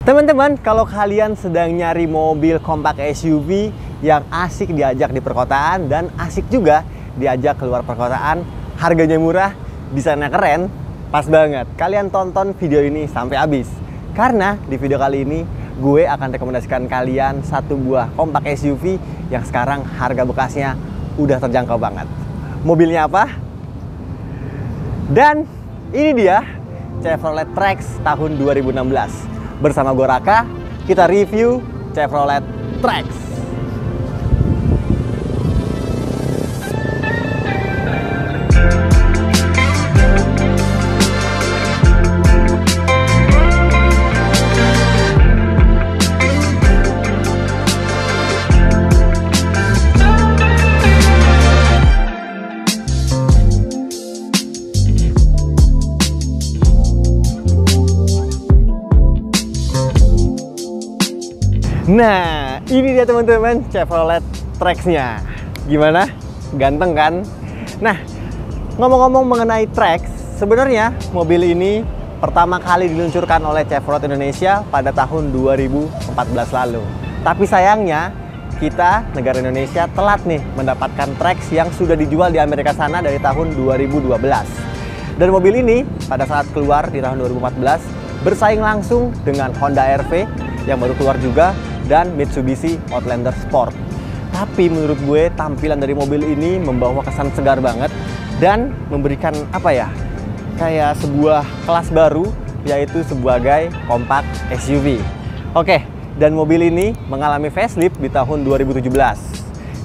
Teman-teman, kalau kalian sedang nyari mobil kompak SUV yang asik diajak di perkotaan dan asik juga diajak keluar perkotaan, harganya murah, desainnya keren, pas banget. Kalian tonton video ini sampai habis. Karena di video kali ini gue akan rekomendasikan kalian satu buah kompak SUV yang sekarang harga bekasnya udah terjangkau banget. Mobilnya apa? Dan ini dia Chevrolet Trax tahun 2016. Bersama gue Raka, kita review Chevrolet Trax. Nah, ini dia teman-teman Chevrolet Trax-nya. Gimana? Ganteng kan? Nah, ngomong-ngomong mengenai Trax, sebenarnya mobil ini pertama kali diluncurkan oleh Chevrolet Indonesia pada tahun 2014 lalu. Tapi sayangnya, kita, negara Indonesia, telat nih mendapatkan Trax yang sudah dijual di Amerika sana dari tahun 2012. Dan mobil ini pada saat keluar di tahun 2014 bersaing langsung dengan Honda RV yang baru keluar juga dan Mitsubishi Outlander Sport. Tapi menurut gue tampilan dari mobil ini membawa kesan segar banget dan memberikan apa ya, kayak sebuah kelas baru, yaitu sebagai kompak SUV. Oke, dan mobil ini mengalami facelift di tahun 2017.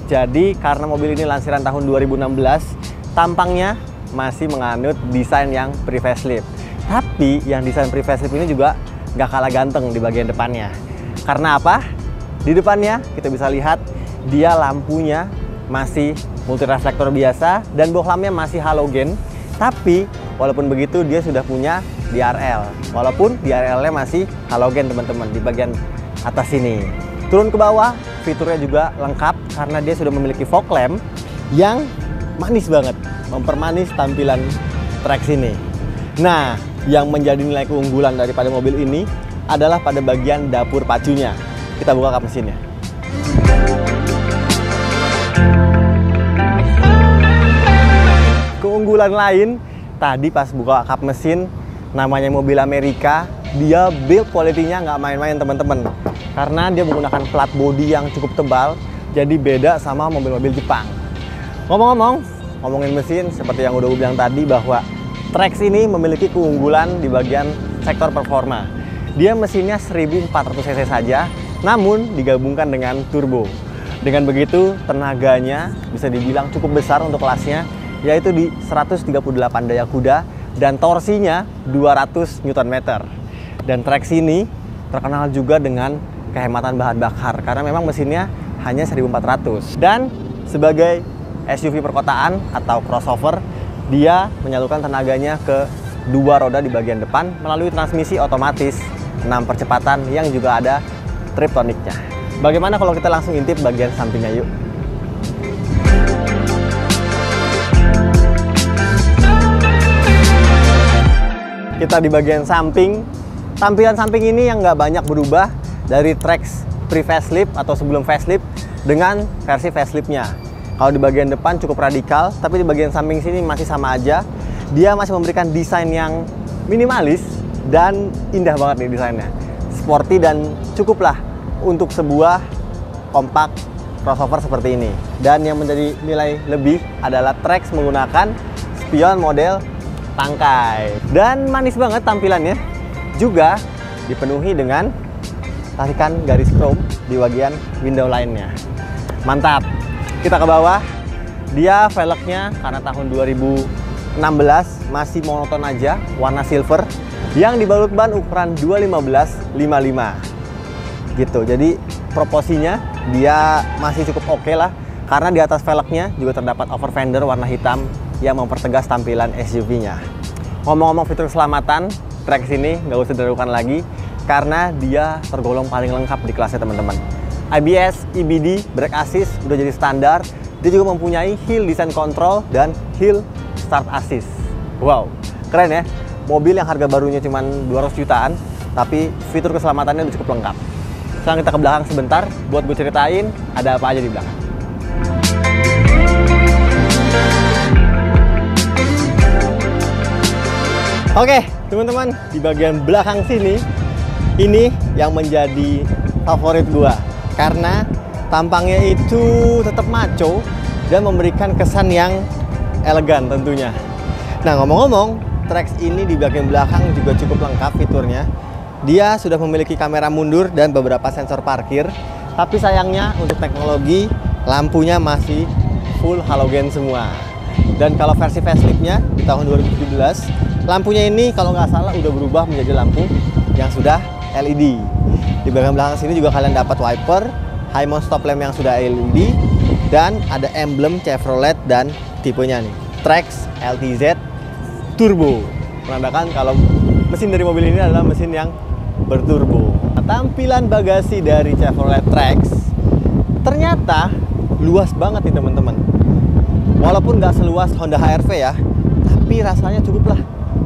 Jadi karena mobil ini lansiran tahun 2016, tampangnya masih menganut desain yang pre-facelift. Tapi yang desain pre-facelift ini juga gak kalah ganteng di bagian depannya. Karena apa? Di depannya kita bisa lihat dia lampunya masih multireflektor biasa dan bohlamnya masih halogen. Tapi walaupun begitu dia sudah punya DRL. Walaupun DRL-nya masih halogen teman-teman di bagian atas sini. Turun ke bawah, fiturnya juga lengkap karena dia sudah memiliki fog lamp yang manis banget, mempermanis tampilan Trax ini. Nah, yang menjadi nilai keunggulan daripada mobil ini adalah pada bagian dapur pacunya. Kita buka kap mesinnya. Keunggulan lain, tadi pas buka kap mesin, namanya mobil Amerika, dia build quality-nya nggak main-main teman-teman. Karena dia menggunakan plat body yang cukup tebal, jadi beda sama mobil-mobil Jepang. Ngomongin mesin, seperti yang udah gue bilang tadi bahwa Trax ini memiliki keunggulan di bagian sektor performa. Dia mesinnya 1400 cc saja, namun digabungkan dengan turbo. Dengan begitu, tenaganya bisa dibilang cukup besar untuk kelasnya, yaitu di 138 daya kuda dan torsinya 200 Nm. Dan Trax ini terkenal juga dengan kehematan bahan bakar, karena memang mesinnya hanya 1400. Dan sebagai SUV perkotaan atau crossover, dia menyalurkan tenaganya ke dua roda di bagian depan melalui transmisi otomatis 6 percepatan yang juga ada triptoniknya. Bagaimana kalau kita langsung intip bagian sampingnya yuk? Kita di bagian samping. Tampilan samping ini yang nggak banyak berubah dari Trax pre-facelift atau sebelum facelift dengan versi faceliftnya. Kalau di bagian depan cukup radikal, tapi di bagian samping sini masih sama aja. Dia masih memberikan desain yang minimalis dan indah banget nih desainnya. Sporty dan cukuplah untuk sebuah kompak crossover seperti ini. Dan yang menjadi nilai lebih adalah Trax menggunakan spion model tangkai. Dan manis banget tampilannya. Juga dipenuhi dengan tarikan garis chrome di bagian window line-nya. Mantap. Kita ke bawah, dia velgnya karena tahun 2016 masih monoton aja, warna silver, yang dibalut ban ukuran 215/55 gitu. Jadi proporsinya dia masih cukup oke lah, karena di atas velgnya juga terdapat over fender warna hitam yang mempertegas tampilan SUV-nya. Ngomong-ngomong fitur keselamatan, Trax ini nggak usah diragukan lagi karena dia tergolong paling lengkap di kelasnya teman-teman. ABS, EBD, brake assist udah jadi standar. Dia juga mempunyai hill descent control dan hill start assist. Wow, keren ya. Mobil yang harga barunya cuma 200 jutaan tapi fitur keselamatannya udah cukup lengkap. Sekarang kita ke belakang sebentar buat gue ceritain ada apa aja di belakang. Oke, teman-teman, di bagian belakang sini, ini yang menjadi favorit gua karena tampangnya itu tetap maco dan memberikan kesan yang elegan tentunya. Nah, ngomong-ngomong, Trax ini di bagian belakang juga cukup lengkap fiturnya. Dia sudah memiliki kamera mundur dan beberapa sensor parkir, tapi sayangnya untuk teknologi lampunya masih full halogen semua. Dan kalau versi faceliftnya di tahun 2017, lampunya ini kalau nggak salah udah berubah menjadi lampu yang sudah LED. Di bagian belakang sini juga kalian dapat wiper, high mount stop lamp yang sudah LED, dan ada emblem Chevrolet dan tipenya nih, Trax LTZ Turbo. Menandakan kalau mesin dari mobil ini adalah mesin yang berturbo. Nah, tampilan bagasi dari Chevrolet Trax ternyata luas banget nih teman-teman. Walaupun nggak seluas Honda HR-V ya, tapi rasanya cukup lah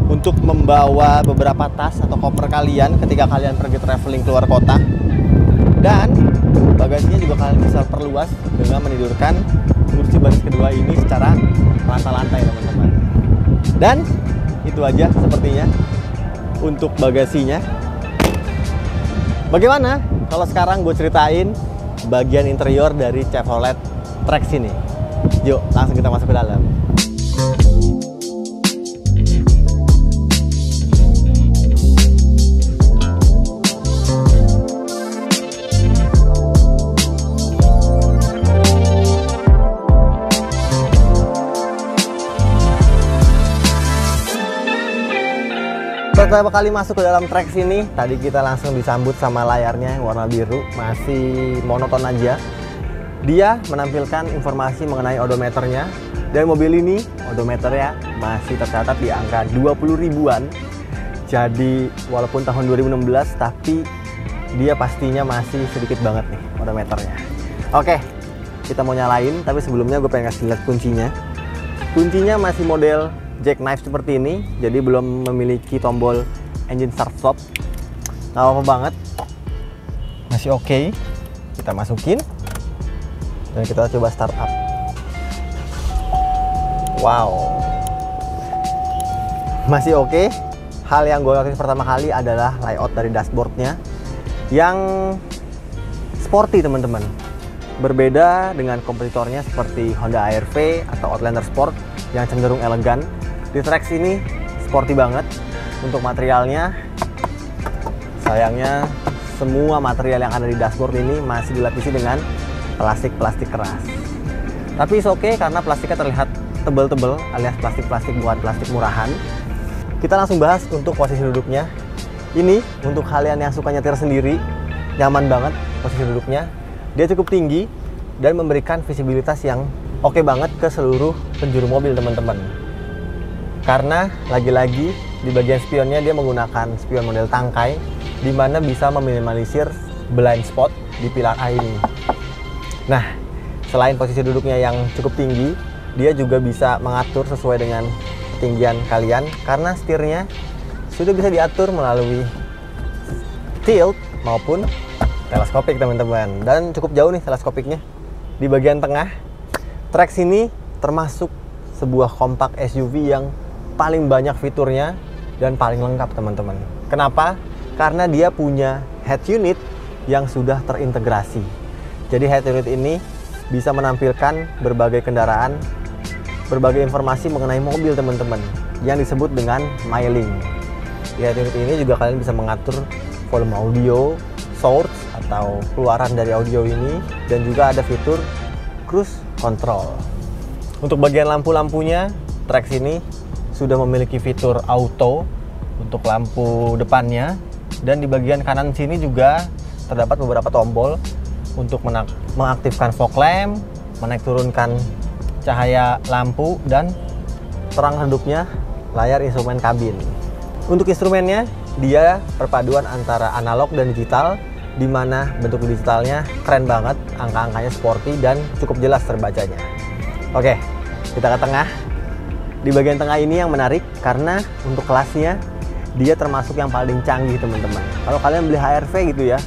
untuk membawa beberapa tas atau koper kalian ketika kalian pergi traveling keluar kota. Dan bagasinya juga kalian bisa perluas dengan menidurkan kursi baris kedua ini secara rata lantai teman-teman. Dan itu aja sepertinya untuk bagasinya. Bagaimana kalau sekarang gue ceritain bagian interior dari Chevrolet Trax ini? Yuk, langsung kita masuk ke dalam. Pertama kali masuk ke dalam Trax ini, tadi kita langsung disambut sama layarnya yang warna biru, masih monoton aja. Dia menampilkan informasi mengenai odometernya, dan mobil ini odometernya masih tercatat di angka 20 ribuan. Jadi walaupun tahun 2016, tapi dia pastinya masih sedikit banget nih odometernya. Oke, kita mau nyalain, tapi sebelumnya gue pengen kasih lihat kuncinya. Kuncinya masih model jackknife seperti ini, jadi belum memiliki tombol engine start stop. Nggak apa-apa banget, masih oke. Kita masukin dan kita coba start up. Wow, masih oke. Hal yang gue notice pertama kali adalah layout dari dashboardnya yang sporty teman-teman. Berbeda dengan kompetitornya seperti Honda HR-V atau Outlander Sport yang cenderung elegan. Di Trax ini sporty banget. Untuk materialnya, sayangnya semua material yang ada di dashboard ini masih dilapisi dengan plastik keras. Tapi it's okay karena plastiknya terlihat tebel-tebel alias plastik bukan plastik murahan. Kita langsung bahas untuk posisi duduknya. Ini untuk kalian yang suka nyetir sendiri, nyaman banget posisi duduknya. Dia cukup tinggi dan memberikan visibilitas yang oke banget ke seluruh penjuru mobil teman-teman. Karena lagi-lagi di bagian spionnya dia menggunakan spion model tangkai, di mana bisa meminimalisir blind spot di pilar A ini. Nah, selain posisi duduknya yang cukup tinggi, dia juga bisa mengatur sesuai dengan ketinggian kalian karena setirnya sudah bisa diatur melalui tilt maupun teleskopik teman-teman. Dan cukup jauh nih teleskopiknya. Di bagian tengah, Trax ini termasuk sebuah kompak SUV yang paling banyak fiturnya dan paling lengkap teman-teman. Kenapa? Karena dia punya head unit yang sudah terintegrasi. Jadi head unit ini bisa menampilkan berbagai kendaraan, berbagai informasi mengenai mobil teman-teman yang disebut dengan MyLink. Di head unit ini juga kalian bisa mengatur volume audio, source atau keluaran dari audio ini, dan juga ada fitur cruise control. Untuk bagian lampu-lampunya, Trax ini sudah memiliki fitur auto untuk lampu depannya, dan di bagian kanan sini juga terdapat beberapa tombol untuk mengaktifkan fog lamp, menaik turunkan cahaya lampu, dan terang redupnya layar instrumen kabin. Untuk instrumennya, dia perpaduan antara analog dan digital, di mana bentuk digitalnya keren banget, angka-angkanya sporty dan cukup jelas terbacanya. Oke, kita ke tengah. Di bagian tengah ini yang menarik karena untuk kelasnya dia termasuk yang paling canggih teman-teman. Kalau kalian beli HR-V gitu ya,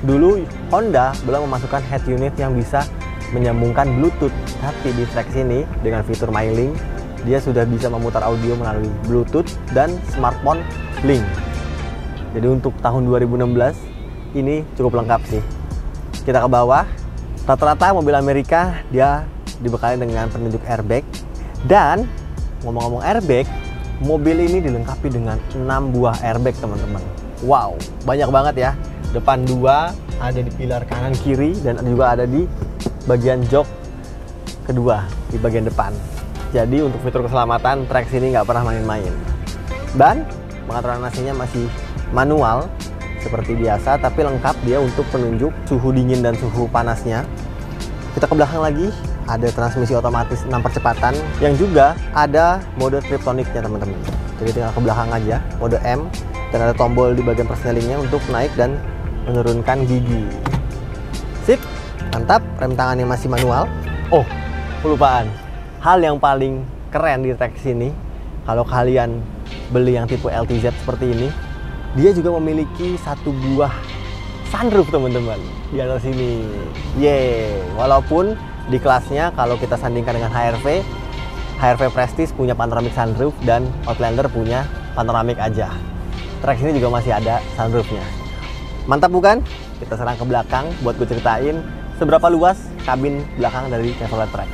dulu Honda belum memasukkan head unit yang bisa menyambungkan Bluetooth, tapi di Trax ini dengan fitur MyLink dia sudah bisa memutar audio melalui Bluetooth dan smartphone link. Jadi untuk tahun 2016 ini cukup lengkap sih. Kita ke bawah, rata-rata mobil Amerika dia dibekali dengan penunjuk airbag. Dan ngomong-ngomong airbag, mobil ini dilengkapi dengan 6 buah airbag teman-teman. Wow, banyak banget ya. Depan 2, ada di pilar kanan kiri, dan juga ada di bagian jok kedua di bagian depan. Jadi untuk fitur keselamatan Trax ini nggak pernah main-main. Dan pengaturan AC-nya masih manual seperti biasa, tapi lengkap dia untuk penunjuk suhu dingin dan suhu panasnya. Kita ke belakang lagi, ada transmisi otomatis 6 percepatan yang juga ada mode triptoniknya teman-teman. Jadi tinggal ke belakang aja, mode M, dan ada tombol di bagian persnelingnya untuk naik dan menurunkan gigi. Sip, mantap. Rem tangannya masih manual. Oh, kelupaan. Hal yang paling keren di Trax ini, kalau kalian beli yang tipe LTZ seperti ini, dia juga memiliki 1 buah sunroof teman-teman di atas sini. Yeay, walaupun di kelasnya kalau kita sandingkan dengan HR-V Prestige punya panoramic sunroof dan Outlander punya panoramic aja. Trax ini juga masih ada sunroofnya. Mantap bukan? Kita serang ke belakang buat gue ceritain seberapa luas kabin belakang dari Chevrolet Trax.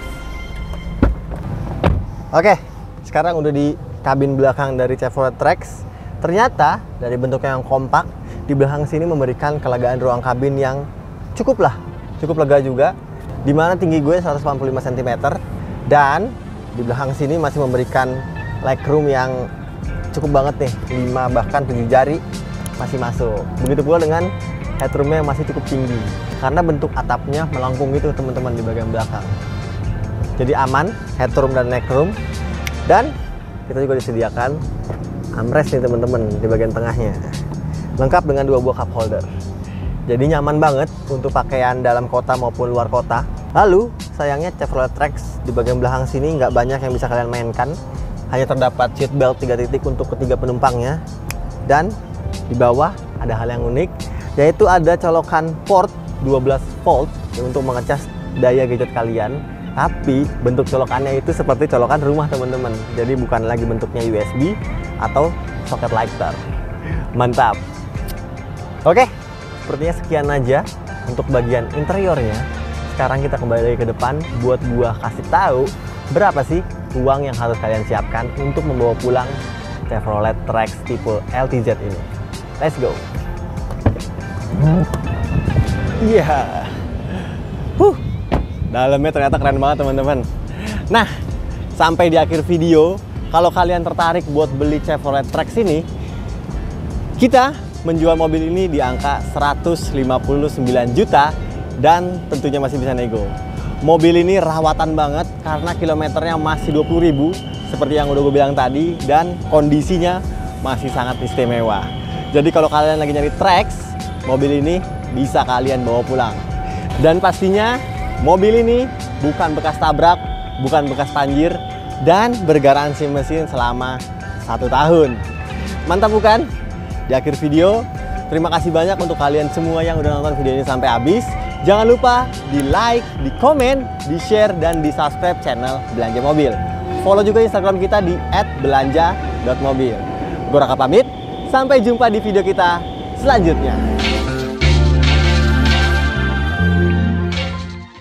Oke, sekarang udah di kabin belakang dari Chevrolet Trax. Ternyata dari bentuknya yang kompak, di belakang sini memberikan kelegaan ruang kabin yang cukup lega juga. Dimana tinggi gue 185 cm, dan di belakang sini masih memberikan legroom yang cukup banget nih, 5 bahkan 7 jari masih masuk. Begitu pula dengan headroomnya yang masih cukup tinggi, karena bentuk atapnya melengkung gitu teman-teman di bagian belakang. Jadi aman, headroom dan legroom. Dan kita juga disediakan armrest nih teman-teman di bagian tengahnya, lengkap dengan 2 buah cup holder. Jadi nyaman banget untuk pakaian dalam kota maupun luar kota. Lalu sayangnya Chevrolet Trax di bagian belakang sini nggak banyak yang bisa kalian mainkan. Hanya terdapat seat belt 3 titik untuk ketiga penumpangnya. Dan di bawah ada hal yang unik, yaitu ada colokan port 12 volt untuk mengecas daya gadget kalian. Tapi bentuk colokannya itu seperti colokan rumah teman-teman. Jadi bukan lagi bentuknya USB atau soket lighter. Mantap. Oke, sepertinya sekian aja untuk bagian interiornya. Sekarang kita kembali lagi ke depan buat gua kasih tahu berapa sih uang yang harus kalian siapkan untuk membawa pulang Chevrolet Trax tipe LTZ ini. Let's go. Iya. Dalamnya ternyata keren banget teman-teman. Nah, sampai di akhir video, kalau kalian tertarik buat beli Chevrolet Trax ini, kita menjual mobil ini di angka 159 juta dan tentunya masih bisa nego. Mobil ini rawatan banget karena kilometernya masih 20.000 seperti yang udah gue bilang tadi, dan kondisinya masih sangat istimewa. Jadi kalau kalian lagi nyari Trax, mobil ini bisa kalian bawa pulang. Dan pastinya mobil ini bukan bekas tabrak, bukan bekas banjir, dan bergaransi mesin selama 1 tahun. Mantap bukan? Di akhir video, terima kasih banyak untuk kalian semua yang udah nonton video ini sampai habis. Jangan lupa di like, di komen, di share, dan di subscribe channel Belanja Mobil. Follow juga Instagram kita di @belanja.mobil. Gue Raka pamit, sampai jumpa di video kita selanjutnya.